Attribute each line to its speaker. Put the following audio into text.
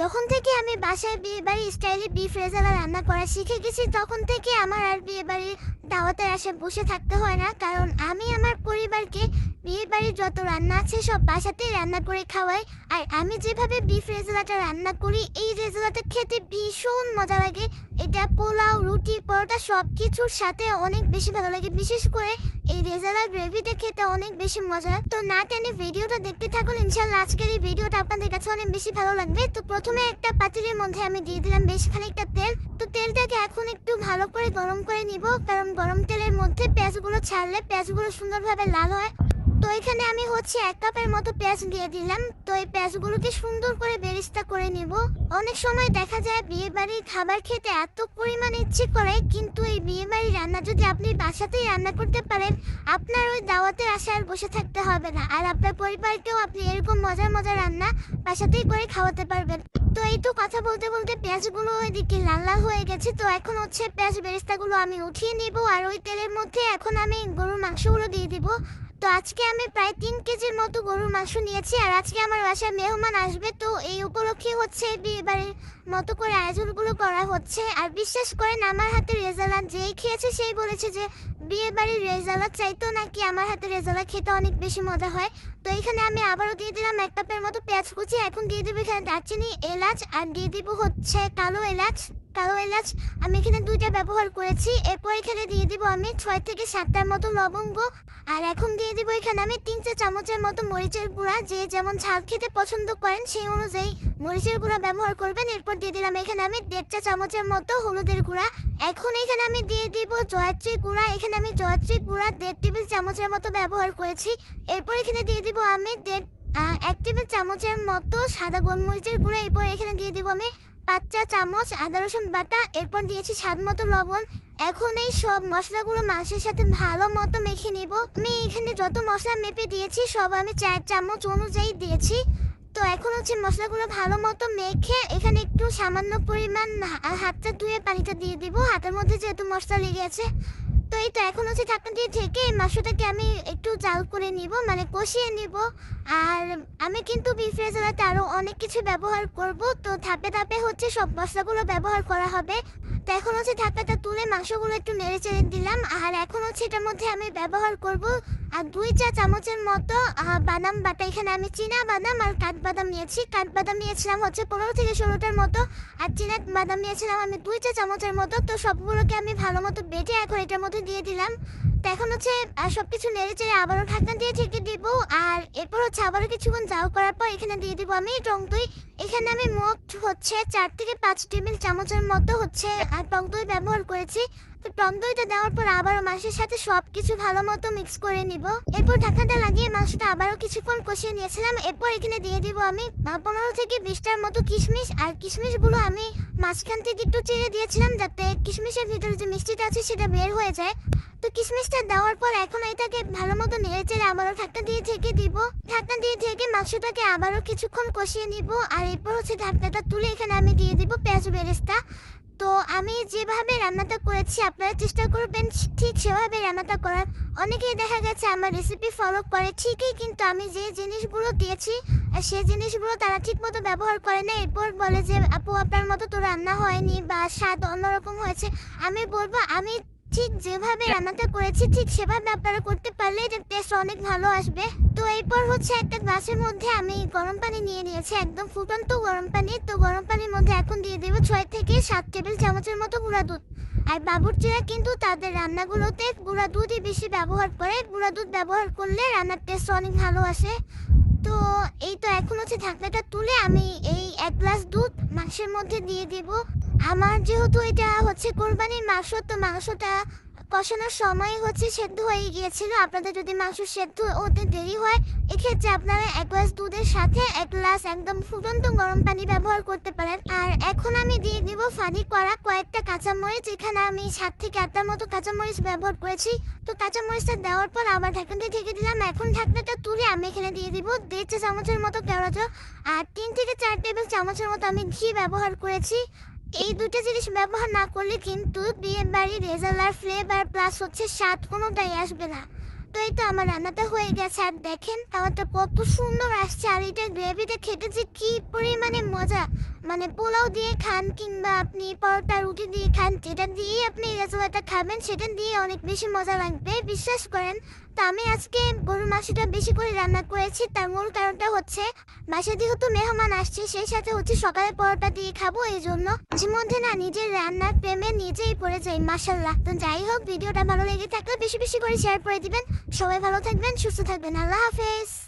Speaker 1: যখন থেকে আমি বাসায় বিয়েবাড়ি স্টাইলে বিফ রেজালা রান্না করা শিখে গেছি তখন থেকে আমার আর বিয়েবাড়ির দাওয়াতের আশায় বসে থাকতে হয় না, কারণ আমি আমার পরিবারকে বিয়েবাড়ির যত রান্না আছে সব বাসাতেই রান্না করে খাওয়াই। আর আমি যেভাবে বিফ রেজালাটা রান্না করি, এই রেজালাটা খেতে ভীষণ মজা লাগে। এটা পোলাও, রুটি, পরোটা সব কিছুর সাথে অনেক বেশি ভালো লাগে। বিশেষ করে এই রেজালা গ্রেভিটা খেতে অনেক বেশি মজা। তো না টেনে ভিডিওটা দেখতে থাকুন, ইনশাল্লাহ আজকের এই ভিডিওটা আপনাদের কাছে অনেক বেশি ভালো লাগবে। তো প্রথমে একটা পাতিলের মধ্যে আমি দিয়ে দিলাম বেশ খানিকটা তেল। তো তেলটাকে এখন একটু ভালো করে গরম করে নিব, কারণ গরম তেলের মধ্যে পেঁয়াজগুলো ছাড়লে পেঁয়াজগুলো সুন্দরভাবে লাল হয়। তো এখানে আমি 1 কাপের মতো পেঁয়াজ দিয়ে দিলাম। তো এই পেঁয়াজগুলোকে সুন্দর করে বেরেস্তা করে নিব। অনেক সময় দেখা যায় বিয়ে বাড়ির খাবার খেতে এত পরিমাণে ইচ্ছে করে, কিন্তু এই বিয়ে বাড়ির রান্না যদি আপনি বাসাতেই রান্না করতে পারেন, আপনার ওই দাওয়াতের আশায় আর বসে থাকতে হবে না। আর আপনার পরিবারকেও আপনি এরকম মজার মজার রান্না বাসাতেই করে খাওয়াতে পারবেন। তো এই তো কথা বলতে বলতে পেঁয়াজগুলো ওইদিকে লাল লাল হয়ে গেছে। তো এখন পেঁয়াজ বেরেস্তাগুলো আমি উঠিয়ে নিব, আর ওই তেলের মধ্যে এখন আমি গরুর মাংসগুলো দিয়ে দিব। তো আজকে আমি প্রায় 3 কেজির মতো গরুর মাংস নিয়েছি, আর আজকে আমার বাসায় মেহমান আসবে। তো এই উপলক্ষে বিয়ে বাড়ির মতো করে আয়োজনগুলো করা হচ্ছে। আর বিশ্বাস করেন, আমার হাতে রেজালা যেই খেয়েছে সেই বলেছে যে বিয়ে বাড়ির রেজালা চাইতো নাকি আমার হাতে রেজালা খেতে অনেক বেশি মজা হয়। তো এখানে আমি আবারও দিয়ে দিলাম 1 কাপের মতো পেঁয়াজ কুচি। এখন দিয়ে দেবো এখানে দারচিনি, এলাচ, আর দিয়ে দিব কালো এলাচ। কালো এলাচ আমি এখানে 2টা ব্যবহার করেছি। এরপর এখানে দিয়ে দিব আমি 6 থেকে 7টার মতো লবঙ্গ। আর এখন দিয়ে দিব এখানে আমি 3 চা চামচের মতো মরিচের গুঁড়া। যে যেমন ঝাল খেতে পছন্দ করেন সেই অনুযায়ী মরিচের গুঁড়া ব্যবহার করবেন। এরপর দিয়ে দিলাম এখানে আমি 1.5 চা চামচের মতো হলুদের গুঁড়া। এখন এখানে আমি দিয়ে দিব জয়ত্রী গুঁড়া। এখানে আমি জয়ত্রী গুঁড়া 1.5 টেবিল চামচের মতো ব্যবহার করেছি। এরপর এখানে দিয়ে দিব আমি 1 টেবিল চামচের মতো সাদা গোলমরিচের গুঁড়া। এরপর এখানে দিয়ে দিব আমি 5 চা চামচ আদা রসুন বাটা। এরপর দিয়েছি স্বাদ মতো লবণ। এখন এই সব মশলাগুলো মাংসের সাথে ভালো মতো মেখে নিব। আমি এখানে যত মশলা মেপে দিয়েছি সব আমি 4 চামচ অনুযায়ী দিয়েছি। তো এখন মশলাগুলো ভালো মতো মেখে এখানে একটু সামান্য পরিমাণ হাতটা ধুয়ে পানিটা দিয়ে দিব, হাতের মধ্যে যেহেতু মশলা লেগে আছে। তো এই তো এখন ঢাকনা দিয়ে ঢেকে এই মাংসটাকে আমি একটু জাল করে নিব, মানে কষিয়ে নিব। আর আমি কিন্তু বিফ রেজালাতে আরও অনেক কিছু ব্যবহার করব। তো ধাপে ধাপে সব মশলাগুলো ব্যবহার করা হবে। তো এখন ঢাকনাটা তুলে মাংসগুলো একটু নেড়ে চেড়ে দিলাম। আর এখন এটার মধ্যে আমি ব্যবহার করব আর 2 চা চামচের মতো বাদাম বাটা। এখানে আমি চীনা বাদাম আর কাঠবাদাম নিয়েছি। কাঠবাদাম নিয়েছিলাম 15 থেকে 16টার মতো, আর চীনা বাদাম নিয়েছিলাম আমি 2 চা চামচের মতো। তো সবগুলোকে আমি ভালো মতো বেটে এখন এটার মধ্যে দিয়ে দিলাম। তো এখন সবকিছু নেড়ে চেড়ে আবারও ঢাকনা দিয়ে ঢেকে দিব। আর এরপর আবারও কিছুক্ষণ জাল করার পর এখানে দিয়ে দিব আমি টক দই। এখানে আমি মোট 4 থেকে 5 টেবিল চামচের মতো আর টক দই ব্যবহার করেছি। তো টক দইটা দেওয়ার পর আবারও মাংসের সাথে সবকিছু ভালো মতো মিক্স করে নিব। এরপর ঢাকনাটা লাগিয়ে মাংসটা আবারও কিছুক্ষণ কষিয়ে নিয়েছিলাম। এরপর এখানে দিয়ে দিব আমি 15 থেকে 20টার মতো কিশমিশ। আর কিশমিশগুলো আমি মাঝখান থেকে একটু চেড়ে দিয়েছিলাম, যাতে কিশমিশের ভিতরে যে মিষ্টিটা আছে সেটা বের হয়ে যায়। তো কিশমিশটা দেওয়ার পর এখন এটাকে ভালো মতো নেড়ে চেড়ে আবারও ঢাকনা দিয়ে ঢেকে দিব। ঢাকনা দিয়ে ঢেকে মাংসটাকে আবারও কিছুক্ষণ কষিয়ে নিব। আর এরপর ঢাকনাটা তুলে এখানে আমি দিয়ে দিব পেঁয়াজ বেরেস্তা। তো আমি যেভাবে রান্নাটা করেছি আপনারা চেষ্টা করবেন ঠিক সেভাবে রান্নাটা করার। অনেকেই দেখা গেছে আমার রেসিপি ফলো করে ঠিকই, কিন্তু আমি যে জিনিসগুলো দিয়েছি সেই জিনিসগুলো তারা ঠিক মতো ব্যবহার করে না। এরপর বলে যে আপু আপনার মতো তো রান্না হয়নি বা স্বাদ অন্যরকম হয়েছে। আমি বলবো আমি ঠিক যেভাবে রান্নাটা করেছি ঠিক সেভাবে আপনারা করতে পারলে এটার টেস্ট অনেক ভালো আসবে। তো এরপর একটা গ্লাসের মধ্যে আমি গরম পানি নিয়ে নিয়েছি, একদম ফুটন্ত গরম পানি। তো গরম পানির মধ্যে এখন দিয়ে দেবো 6 থেকে 7 টেবিল চামচের মতো গুঁড়া দুধ। আর বাবুর্চিরা কিন্তু তাদের রান্নাগুলোতে গুঁড়া দুধই বেশি ব্যবহার করে। গুঁড়া দুধ ব্যবহার করলে রান্নার টেস্ট অনেক ভালো আসে। তো এই তো এখন ঢাকনাটা তুলে আমি এই 1 গ্লাস দুধ মাংসের মধ্যে দিয়ে দিব। আমার যেহেতু এটা কোরবানির মাংস, তো মাংসটা কষানোর সময় সেদ্ধ হয়ে গিয়েছিল। আপনাদের যদি মাংস সেদ্ধ হতে দেরি হয়, এক্ষেত্রে আপনারা 1 গ্লাস দুধের সাথে 1 গ্লাস একদম ফুটন্ত গরম পানি ব্যবহার করতে পারেন। আর এখন আমি দিয়ে দিব ফালি করা কয়েকটা কাঁচামরিচ। এখানে আমি 7 থেকে 8টার মতো কাঁচামরিচ ব্যবহার করেছি। তো কাঁচামরিচটা দেওয়ার পর আবার ঢাকনাটা ঢেকে দিলাম। এখন ঢাকনাটা তুলে আমি এখানে দিয়ে দিব 1.5 চা চামচের মতো কেওড়া জল। আর 3 থেকে 4 টেবিল চামচের মতো আমি ঘি ব্যবহার করেছি। এই দুটো জিনিস ব্যবহার না করলে কিন্তু বিয়ে বাড়ির রেজালার ফ্লেভার প্লাস স্বাদ কোনোটাই আসবে না। তো এই তো আমার রান্নাটা হয়ে গেছে, আর দেখেন খাবারটা কত সুন্দর আসছে, আর এটা গ্রেভিটা খেতে যে কি পরিমাণে মজা। মানে পোলাও দিয়ে খান কিংবা আপনি পরোটা রুটি দিয়ে খান, যেটা দিয়ে আপনি রেজালাটা খাবেন সেটা দিয়ে অনেক বেশি মজা লাগবে, বিশ্বাস করেন। তো আমি আজকে গরুর মাংসটা বেশি করে রান্না করেছি, তার মূল কারণটা হচ্ছে বাসায় যেহেতু মেহমান আসছে, সেই সাথে হচ্ছে সকালে পরোটা দিয়ে খাবো, এই জন্য মাঝে মধ্যে না নিজের রান্নার প্রেমে নিজেই পড়ে যাই, মাশাল্লাহ। তো যাই হোক, ভিডিওটা ভালো লেগে থাকলে বেশি বেশি করে শেয়ার করে দিবেন। সবাই ভালো থাকবেন, সুস্থ থাকবেন, আল্লাহ হাফেজ।